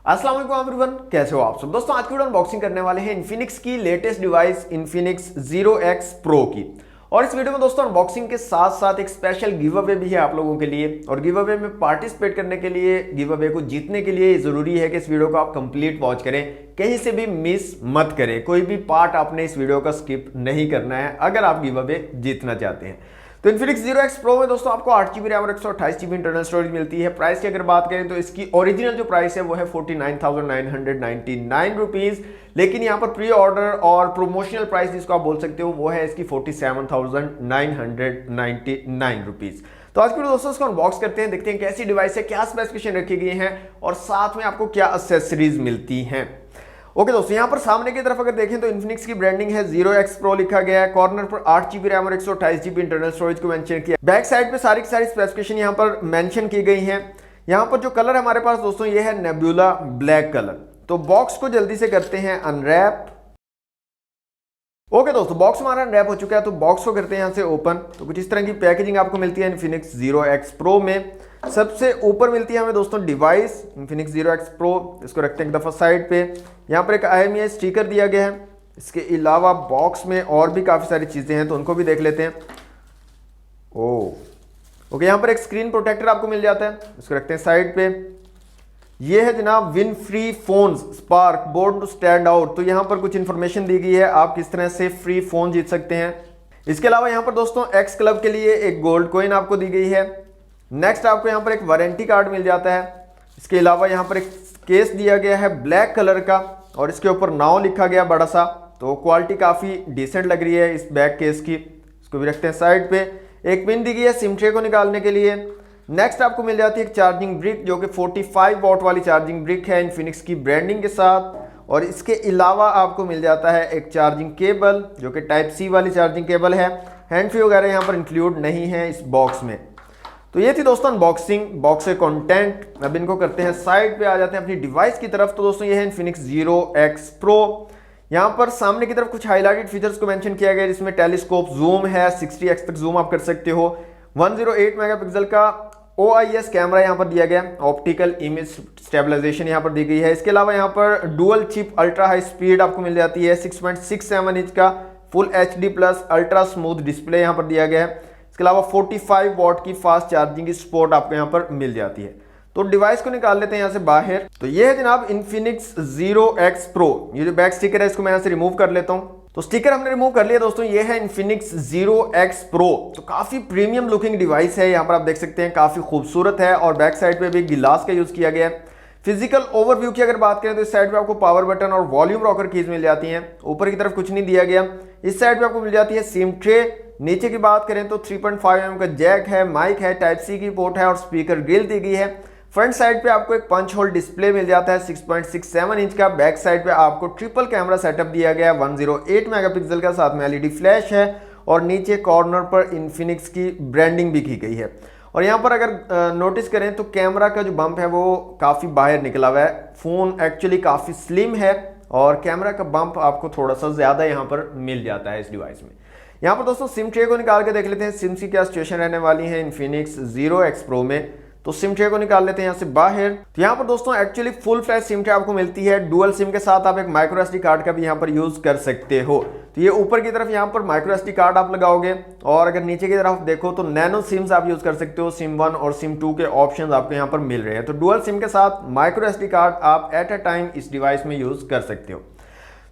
अस्सलाम वालेकुम एवरीवन, कैसे हो आप सब दोस्तों। आज की वीडियो अनबॉक्सिंग करने वाले हैं इन्फिनिक्स की latest device Infinix Zero X Pro की। और इस वीडियो में दोस्तों अनबॉक्सिंग के साथ साथ एक स्पेशल गिव अवे भी है आप लोगों के लिए। और गिव अवे में पार्टिसिपेट करने के लिए, गिव अवे को जीतने के लिए जरूरी है कि इस वीडियो को आप कंप्लीट वॉच करें, कहीं से भी मिस मत करें। कोई भी पार्ट आपने इस वीडियो का स्किप नहीं करना है अगर आप गिव अवे जीतना चाहते हैं। तो इन्फिनिक्स Zero X Pro में दोस्तों आपको 8GB रैम और 128GB इंटरनल स्टोरेज मिलती है। प्राइस की अगर बात करें तो इसकी ओरिजिनल जो प्राइस है वो है 49,999 रुपीज, लेकिन यहाँ पर प्री ऑर्डर और प्रोमोशनल प्राइस जिसको आप बोल सकते हो वो है इसकी 47,999 रुपीज। तो आज के दोस्तों इसको अनबॉक्स करते हैं, देखते हैं कैसी डिवाइस है, क्या स्पेसिफिकेशन रखी गई है और साथ में आपको क्या एक्सेसरीज मिलती हैं। ओके दोस्तों, यहाँ पर सामने की तरफ अगर देखें तो इन्फिनिक्स की ब्रांडिंग है, Zero X Pro लिखा गया है। कॉर्नर पर 8GB रैम और 128GB इंटरनल स्टोरेज को मेंशन किया। बैक साइड पे सारी की सारी स्पेसिफिकेशन यहाँ पर मेंशन की गई हैं। यहाँ पर जो कलर हमारे पास दोस्तों ये है नेबुला ब्लैक कलर। तो बॉक्स को जल्दी से करते हैं अनरैप। ओके दोस्तों, बॉक्स हमारा अनरैप हो चुका है, तो बॉक्स को करते हैं यहाँ से ओपन। तो कुछ इस तरह की पैकेजिंग आपको मिलती है इन्फिनिक्स Zero X Pro में। सबसे ऊपर मिलती है हमें दोस्तों device Infinix Zero X Pro। इसको रखते हैं एक दफ़ा साइड पे। यहाँ पर एक IMEI स्टिकर दिया गया है। इसके अलावा बॉक्स में और भी काफ़ी सारी चीज़ें हैं, तो उनको भी देख लेते हैं। ओके, यहाँ पर एक स्क्रीन प्रोटेक्टर आपको मिल जाता है, इसको रखते हैं साइड पे। ये है जनाब win free phones spark board to stand out. तो यहाँ पर कुछ इंफॉर्मेशन दी गई है, आप किस तरह से फ्री फोन जीत सकते हैं। इसके अलावा यहाँ पर दोस्तों एक्स क्लब के लिए एक गोल्ड कॉइन आपको दी गई है। नेक्स्ट आपको यहाँ पर एक वारंटी कार्ड मिल जाता है। इसके अलावा यहाँ पर एक केस दिया गया है ब्लैक कलर का और इसके ऊपर नाउ लिखा गया बड़ा सा। तो क्वालिटी काफ़ी डिसेंट लग रही है इस बैक केस की। इसको भी रखते हैं साइड पे। एक पिन दी गई है सिम ट्रे को निकालने के लिए। नेक्स्ट आपको मिल जाती है एक चार्जिंग ब्रिक, जो कि 45 वॉट वाली चार्जिंग ब्रिक है इन्फिनिक्स की ब्रांडिंग के साथ। और इसके अलावा आपको मिल जाता है एक चार्जिंग केबल, जो कि टाइप सी वाली चार्जिंग केबल है। हैंड फ्री वगैरह यहाँ पर इंक्लूड नहीं है इस बॉक्स में। तो ये थी दोस्तों अनबॉक्सिंग, बॉक्स के कंटेंट। अब इनको करते हैं साइड पे, आ जाते हैं अपनी डिवाइस की तरफ। तो दोस्तों ये है इन्फिनिक्स Zero X Pro। यहाँ पर सामने की तरफ कुछ हाईलाइटेड फीचर्स को मेंशन किया गया है, जिसमें टेलीस्कोप जूम है, 60x तक जूम आप कर सकते हो। 108 मेगापिक्सल का OIS कैमरा यहाँ पर दिया गया, ऑप्टिकल इमेज स्टेबलाइजेशन यहाँ पर दी गई है। इसके अलावा यहाँ पर dual chip ultra high speed आपको मिल जाती है। 6.67 इंच का full HD plus ultra smooth display यहाँ पर दिया गया है। इसके अलावा 45 वॉट की फास्ट चार्जिंग की सपोर्ट आपको यहाँ पर मिल जाती है। तो डिवाइस को निकाल लेते हैं यहाँ से बाहर। तो ये है जनाब इन्फिनिक्स Zero X Pro। ये जो बैक स्टिकर है इसको मैं यहाँ से रिमूव कर लेता हूँ। तो स्टिकर हमने रिमूव कर लिया दोस्तों। ये है इन्फिनिक्स Zero X Pro। तो काफी प्रीमियम लुकिंग डिवाइस है, यहाँ पर आप देख सकते हैं काफी खूबसूरत है। और बैक साइड पे भी गिलास का यूज किया गया है। फिजिकल ओवरव्यू की अगर बात करें तो इस साइड पे आपको पावर बटन और वॉल्यूम रॉकर कीज मिल जाती हैं। ऊपर की तरफ कुछ नहीं दिया गया। इस साइड पे आपको मिल जाती है सिम ट्रे। नीचे की बात करें तो 3.5mm का जैक है, माइक है, टाइप सी की पोर्ट है और स्पीकर ग्रिल दी गई है। फ्रंट साइड पे आपको एक पंच होल डिस्प्ले मिल जाता है 6.67 इंच का। बैक साइड पे आपको ट्रिपल कैमरा सेटअप दिया गया है 108 मेगापिक्सल का, साथ में LED फ्लैश है। और नीचे कॉर्नर पर इन्फिनिक्स की ब्रांडिंग भी की गई है। और यहाँ पर अगर नोटिस करें तो कैमरा का जो बम्प है वो काफ़ी बाहर निकला हुआ है। फ़ोन एक्चुअली काफ़ी स्लिम है और कैमरा का बम्प आपको थोड़ा सा ज़्यादा यहाँ पर मिल जाता है इस डिवाइस में। यहाँ पर दोस्तों सिम ट्रे को निकाल के देख लेते हैं, सिम की क्या सिचुएशन रहने वाली है इन्फिनिक्स Zero X Pro में। तो सिम ट्रे को निकाल लेते हैं यहाँ से बाहर। तो यहाँ पर दोस्तों actually full flash SIM tray आपको मिलती है। डुअल सिम के साथ आप एक माइक्रो SD कार्ड का भी यहाँ पर यूज कर सकते हो। तो ये ऊपर की तरफ यहाँ पर माइक्रो SD कार्ड आप लगाओगे और अगर नीचे की तरफ देखो तो नैनो सिम्स आप यूज कर सकते हो। सिम 1 और सिम 2 के ऑप्शंस आपको यहाँ पर मिल रहे हैं। तो डुअल सिम के साथ माइक्रो SD कार्ड आप एट अ टाइम इस डिवाइस में यूज कर सकते हो।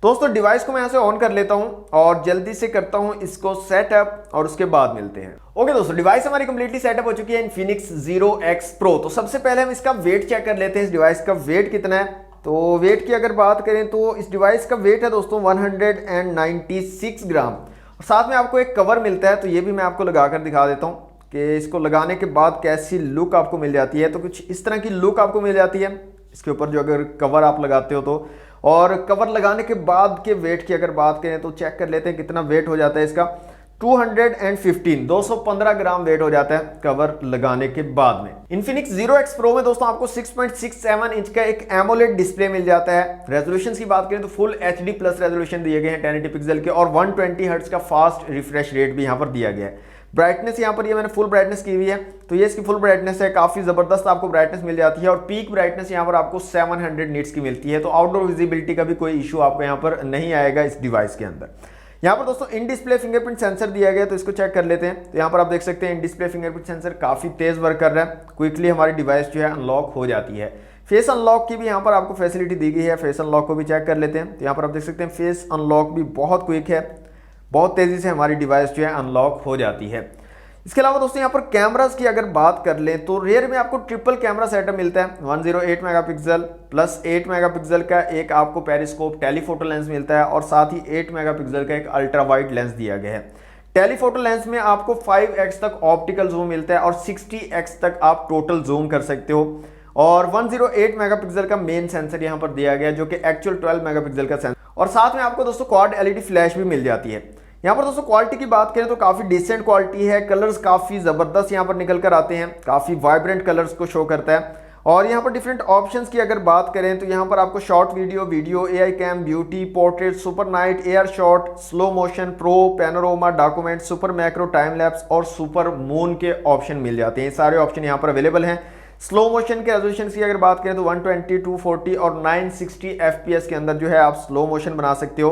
दोस्तों डिवाइस को मैं यहाँ से ऑन कर लेता हूँ और जल्दी से करता हूँ इसको सेटअप और उसके बाद मिलते हैं। ओके दोस्तों, डिवाइस हमारी कंप्लीटली सेटअप हो चुकी है इन्फिनिक्स Zero X Pro। तो सबसे पहले हम इसका वेट चेक कर लेते हैं, इस डिवाइस का वेट कितना है। तो वेट की अगर बात करें तो इस डिवाइस का वेट है दोस्तों 196 ग्राम। और साथ में आपको एक कवर मिलता है, तो ये भी मैं आपको लगा कर दिखा देता हूँ कि इसको लगाने के बाद कैसी लुक आपको मिल जाती है। तो कुछ इस तरह की लुक आपको मिल जाती है इसके ऊपर जो अगर कवर आप लगाते हो तो। और कवर लगाने के बाद के वेट की अगर बात करें तो चेक कर लेते हैं कितना वेट हो जाता है इसका। 215 ग्राम वेट हो जाता है कवर लगाने के बाद में। इन्फिनिक्स Zero X Pro में दोस्तों आपको 6.67 इंच का एक एमोलेड डिस्प्ले मिल जाता है। रेजोल्यूशन की बात करें तो फुल HD प्लस रेजोल्यूशन दिए गए हैं 1080 पिक्सल के और 120 हर्ट्ज का फास्ट रिफ्रेश रेट भी यहाँ पर दिया गया है। ब्राइटनेस यहाँ पर ये मैंने फुल ब्राइटनेस की हुई है, तो ये इसकी फुल ब्राइटनेस है, काफ़ी ज़बरदस्त आपको ब्राइटनेस मिल जाती है और पीक ब्राइटनेस यहाँ पर आपको 700 निट्स की मिलती है। तो आउटडोर विजिबिलिटी का भी कोई इशू आपको यहाँ पर नहीं आएगा इस डिवाइस के अंदर। यहाँ पर दोस्तों इन डिस्प्ले फिंगरप्रिंट सेंसर दिया गया है, तो इसको चेक कर लेते हैं। तो यहाँ पर आप देख सकते हैं इन डिस्प्ले फिंगरप्रिंट सेंसर काफ़ी तेज़ वर्क कर रहा है, क्विकली हमारी डिवाइस जो है अनलॉक हो जाती है। फेस अनलॉक की भी यहाँ पर आपको फैसिलिटी दी गई है, फेस अनलॉक को भी चेक कर लेते हैं। तो यहाँ पर आप देख सकते हैं फेस अनलॉक भी बहुत क्विक है, बहुत तेज़ी से हमारी डिवाइस जो है अनलॉक हो जाती है। इसके अलावा दोस्तों यहाँ पर कैमरास की अगर बात कर लें तो रियर में आपको ट्रिपल कैमरा सेटअप मिलता है। 108 मेगापिक्सल प्लस 8 मेगापिक्सल का एक आपको पेरिस्कोप टेलीफोटो लेंस मिलता है और साथ ही 8 मेगापिक्सल का एक अल्ट्रा वाइड लेंस दिया गया है। टेलीफोटो लेंस में आपको 5x तक ऑप्टिकल जूम मिलता है और 60x तक आप टोटल जूम कर सकते हो। और 108 मेगापिक्सल का मेन सेंसर यहाँ पर दिया गया है जो कि एक्चुअल 12 मेगापिक्सल का सेंसर, और साथ में आपको दोस्तों क्वाड एलईडी फ्लैश भी मिल जाती है। यहाँ पर दोस्तों क्वालिटी की बात करें तो काफ़ी डिसेंट क्वालिटी है, कलर्स काफ़ी ज़बरदस्त यहाँ पर निकल कर आते हैं, काफ़ी वाइब्रेंट कलर्स को शो करता है। और यहाँ पर डिफरेंट ऑप्शंस की अगर बात करें तो यहाँ पर आपको short video, AI cam, beauty, portrait, super night, air shot, slow motion, pro, panorama, document, super macro, time lapse और सुपर मून के ऑप्शन मिल जाते हैं। सारे ऑप्शन यहाँ पर अवेलेबल हैं। स्लो मोशन के रेजोल्यूशन की अगर बात करें तो 120, 240 और 960 FPS के अंदर जो है आप स्लो मोशन बना सकते हो।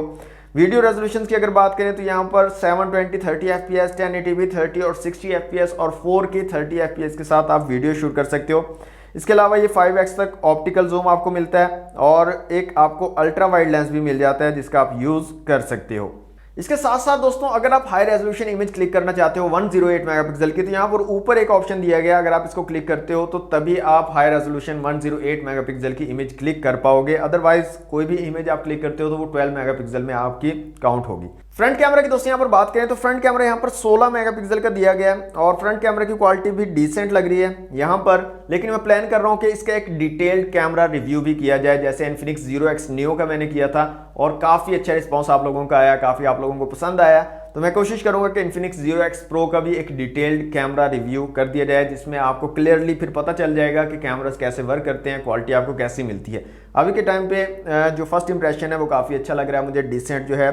वीडियो रेजोल्यूशन की अगर बात करें तो यहाँ पर 720 30 FPS, 1080p 30 और 60 FPS और 4K 30 FPS के साथ आप वीडियो शूट कर सकते हो। इसके अलावा ये 5x तक ऑप्टिकल जूम आपको मिलता है और एक आपको अल्ट्रा वाइड लेंस भी मिल जाता है जिसका आप यूज़ कर सकते हो। इसके साथ साथ दोस्तों अगर आप हाई रेजोल्यूशन इमेज क्लिक करना चाहते हो 108 मेगापिक्सल की, तो यहाँ पर ऊपर एक ऑप्शन दिया गया, अगर आप इसको क्लिक करते हो तो तभी आप हाई रेजोल्यूशन 108 मेगापिक्सल की इमेज क्लिक कर पाओगे। अदरवाइज कोई भी इमेज आप क्लिक करते हो तो वो 12 मेगापिक्सल में आपकी काउंट होगी। फ्रंट कैमरा की दोस्तों यहाँ पर बात करें तो फ्रंट कैमरा यहाँ पर 16 मेगापिक्सल का दिया गया है और फ्रंट कैमरा की क्वालिटी भी डिसेंट लग रही है यहाँ पर। लेकिन मैं प्लान कर रहा हूँ कि इसका एक डिटेल्ड कैमरा रिव्यू भी किया जाए, जैसे इन्फिनिक्स 0X Neo का मैंने किया था और काफ़ी अच्छा रिस्पॉन्स आप लोगों का आया, काफ़ी आप लोगों को पसंद आया। तो मैं कोशिश करूंगा कि इन्फिनिक्स 0X Pro का भी एक डिटेल्ड कैमरा रिव्यू कर दिया जाए, जिसमें आपको क्लियरली फिर पता चल जाएगा कि कैमरास कैसे वर्क करते हैं, क्वालिटी आपको कैसी मिलती है। अभी के टाइम पे जो फर्स्ट इंप्रेशन है वो काफ़ी अच्छा लग रहा है मुझे, डिसेंट जो है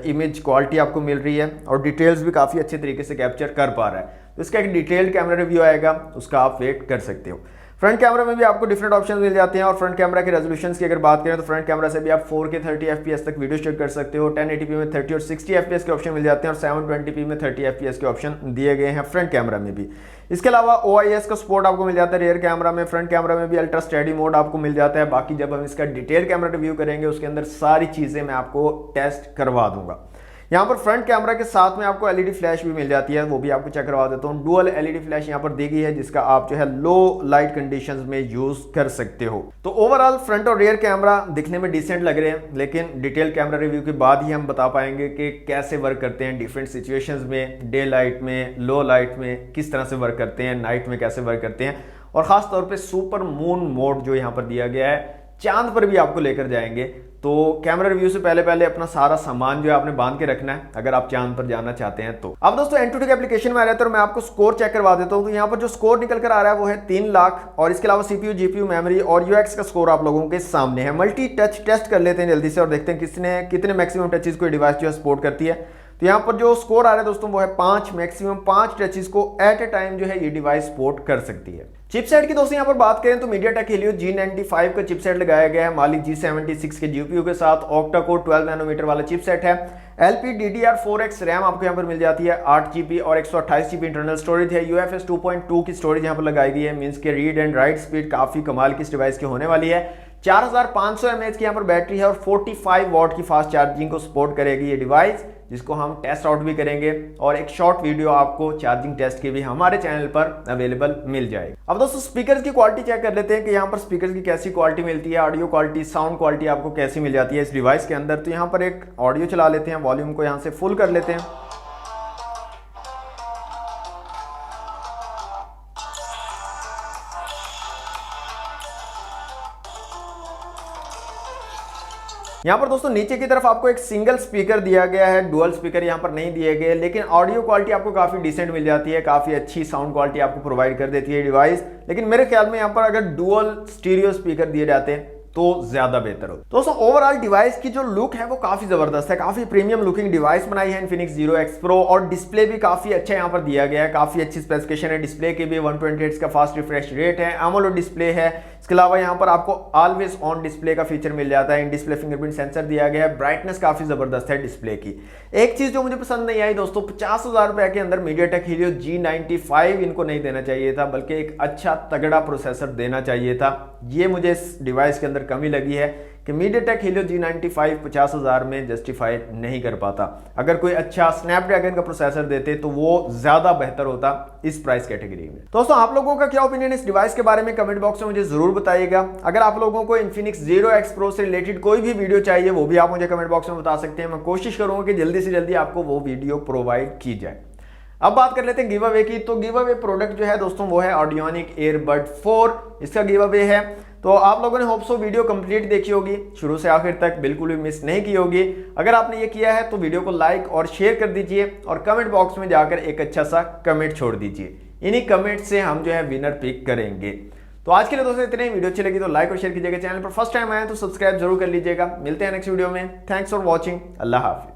इमेज क्वालिटी आपको मिल रही है और डिटेल्स भी काफ़ी अच्छे तरीके से कैप्चर कर पा रहा है। तो इसका एक डिटेल्ड कैमरा रिव्यू आएगा, उसका आप वेट कर सकते हो। फ्रंट कैमरा में भी आपको डिफरेंट ऑप्शन मिल जाते हैं और फ्रंट कैमरा के रेजोल्यूशंस की अगर बात करें तो फ्रंट कैमरा से भी आप 4K 30 FPS तक वीडियो शूट कर सकते हो। 1080p में 30 और 60 FPS के ऑप्शन मिल जाते हैं और 720p में 30 FPS के ऑप्शन दिए गए हैं फ्रंट कैमरा में भी। इसके अलावा OIS का सपोर्ट आपको मिल जाता है रियर कैमरा में। फ्रंट कैमरा में भी अल्ट्रा स्टेडी मोड आपको मिल जाता है। बाकी जब हम इसका डिटेल कैमरा रिव्यू करेंगे उसके अंदर सारी चीज़ें मैं आपको टेस्ट करवा दूंगा। यहाँ पर फ्रंट कैमरा के साथ में आपको एलईडी फ्लैश भी मिल जाती है, वो भी आपको चेक करवा देता हूँ। डुअल एलईडी फ्लैश यहाँ पर दी गई है जिसका आप जो है लो लाइट कंडीशंस में यूज कर सकते हो। तो ओवरऑल फ्रंट और रियर कैमरा दिखने में डिसेंट लग रहे हैं, लेकिन डिटेल कैमरा रिव्यू के बाद ही हम बता पाएंगे कि कैसे वर्क करते हैं डिफरेंट सिचुएशंस में, डे लाइट में, लो लाइट में किस तरह से वर्क करते हैं, नाइट में कैसे वर्क करते हैं। और खास तौर पर सुपर मून मोड जो यहाँ पर दिया गया है, चांद पर भी आपको लेकर जाएंगे। तो कैमरा रिव्यू से पहले अपना सारा सामान जो है आपने बांध के रखना है अगर आप चांद पर जाना चाहते हैं तो। अब दोस्तों एंटूटी के एप्लीकेशन में आ रहा है तो मैं आपको स्कोर चेक करवा देता हूं। तो यहाँ पर जो स्कोर निकल कर आ रहा है वो है 3 लाख और इसके अलावा CPU, GPU, मेमोरी और UX का स्कोर आप लोगों के सामने है। मल्टी टच टेस्ट कर लेते हैं जल्दी से और देखते हैं कितने मैक्सिमम टचेज को डिवाइस जो है सपोर्ट करती है। तो यहाँ पर जो स्कोर आ रहा है दोस्तों वो है 5, मैक्सिमम 5 टचेज को एट ए टाइम जो है ये डिवाइस सपोर्ट कर सकती है। चिपसेट की दोस्तों यहाँ पर बात करें तो MediaTek Helio G95 का चिपसेट लगाया गया है Mali G76 के GPU के साथ। ऑक्टा कोर 12 नैनोमीटर वाला चिपसेट है। LPDDR4X रैम आपको यहाँ पर मिल जाती है, 8GB और 128GB इंटरनल स्टोरेज है। UFS 2.2 की स्टोरेज यहाँ पर लगाई गई है, मीन्स के रीड एंड राइट स्पीड काफी कमाल की इस डिवाइस की होने वाली है। 4500 mAh की यहाँ पर बैटरी है और 45 वॉट की फास्ट चार्जिंग को सपोर्ट करेगी ये डिवाइस, जिसको हम टेस्ट आउट भी करेंगे और एक शॉर्ट वीडियो आपको चार्जिंग टेस्ट की भी हमारे चैनल पर अवेलेबल मिल जाएगी। अब दोस्तों स्पीकर्स की क्वालिटी चेक कर लेते हैं कि यहाँ पर स्पीकर्स की कैसी क्वालिटी मिलती है, ऑडियो क्वालिटी, साउंड क्वालिटी आपको कैसी मिल जाती है इस डिवाइस के अंदर। तो यहाँ पर एक ऑडियो चला लेते हैं, वॉल्यूम को यहाँ से फुल कर लेते हैं। यहाँ पर दोस्तों नीचे की तरफ आपको एक सिंगल स्पीकर दिया गया है, डुअल स्पीकर यहाँ पर नहीं दिए गए, लेकिन ऑडियो क्वालिटी आपको काफी डिसेंट मिल जाती है, काफी अच्छी साउंड क्वालिटी आपको प्रोवाइड कर देती है डिवाइस। लेकिन मेरे ख्याल में यहाँ पर अगर डुअल स्टीरियो स्पीकर दिए जाते तो ज्यादा बेहतर हो। दोस्तों ओवरऑल डिवाइस की जो लुक है वो काफी जबरदस्त है, काफी प्रीमियम लुकिंग डिवाइस बनाई है इन्फिनिक्स जीरो एक्स प्रो, और डिस्प्ले भी काफी अच्छा यहाँ पर दिया गया है, काफी अच्छी स्पेसिफिकेशन है डिस्प्ले की भी, 120 हर्ट्ज का फास्ट रिफ्रेश रेट है, एमोलेड डिस्प्ले है। इसके अलावा यहाँ पर आपको ऑलवेज ऑन डिस्प्ले का फीचर मिल जाता है, इन डिस्प्ले फिंगरप्रिंट सेंसर दिया गया है, ब्राइटनेस काफी जबरदस्त है डिस्प्ले की। एक चीज जो मुझे पसंद नहीं आई दोस्तों, 50,000 रुपए के अंदर मीडियाटेक हीलियो G95 इनको नहीं देना चाहिए था, बल्कि एक अच्छा तगड़ा प्रोसेसर देना चाहिए था। ये मुझे इस डिवाइस के अंदर कमी लगी है कि मीडियाटेक हीलियो G95 50,000 में जस्टिफाई नहीं कर पाता। अगर कोई अच्छा स्नैपड्रैगन का प्रोसेसर देते तो वो ज्यादा बेहतर होता इस प्राइस कैटेगरी में। दोस्तों आप लोगों का क्या ओपिनियन इस डिवाइस के बारे में कमेंट बॉक्स में मुझे जरूर बताइएगा। अगर आप लोगों को इन्फिनिक्स जीरो एक्स प्रो से रिलेटेड कोई भी वीडियो चाहिए वो भी आप मुझे कमेंट बॉक्स में बता सकते हैं, मैं कोशिश करूंगा कि जल्दी से जल्दी आपको वो वीडियो प्रोवाइड की जाए। अब बात कर लेते हैं गिव अवे की। तो गिव अवे प्रोडक्ट जो है दोस्तों वो है ऑडियोनिक एयरबड 4, इसका गिव अवे है। तो आप लोगों ने होप सो वीडियो कंप्लीट देखी होगी, शुरू से आखिर तक बिल्कुल भी मिस नहीं की होगी। अगर आपने ये किया है तो वीडियो को लाइक और शेयर कर दीजिए, और कमेंट बॉक्स में जाकर एक अच्छा सा कमेंट छोड़ दीजिए। इन्हीं कमेंट से हम जो है विनर पिक करेंगे। तो आज के लिए दोस्तों इतने ही। वीडियो अच्छी लगी तो लाइक और शेयर कीजिएगा, चैनल पर फर्स्ट टाइम आए तो सब्सक्राइब जरूर कर लीजिएगा। मिलते हैं नेक्स्ट वीडियो में। Thanks for watching. Allah Hafiz.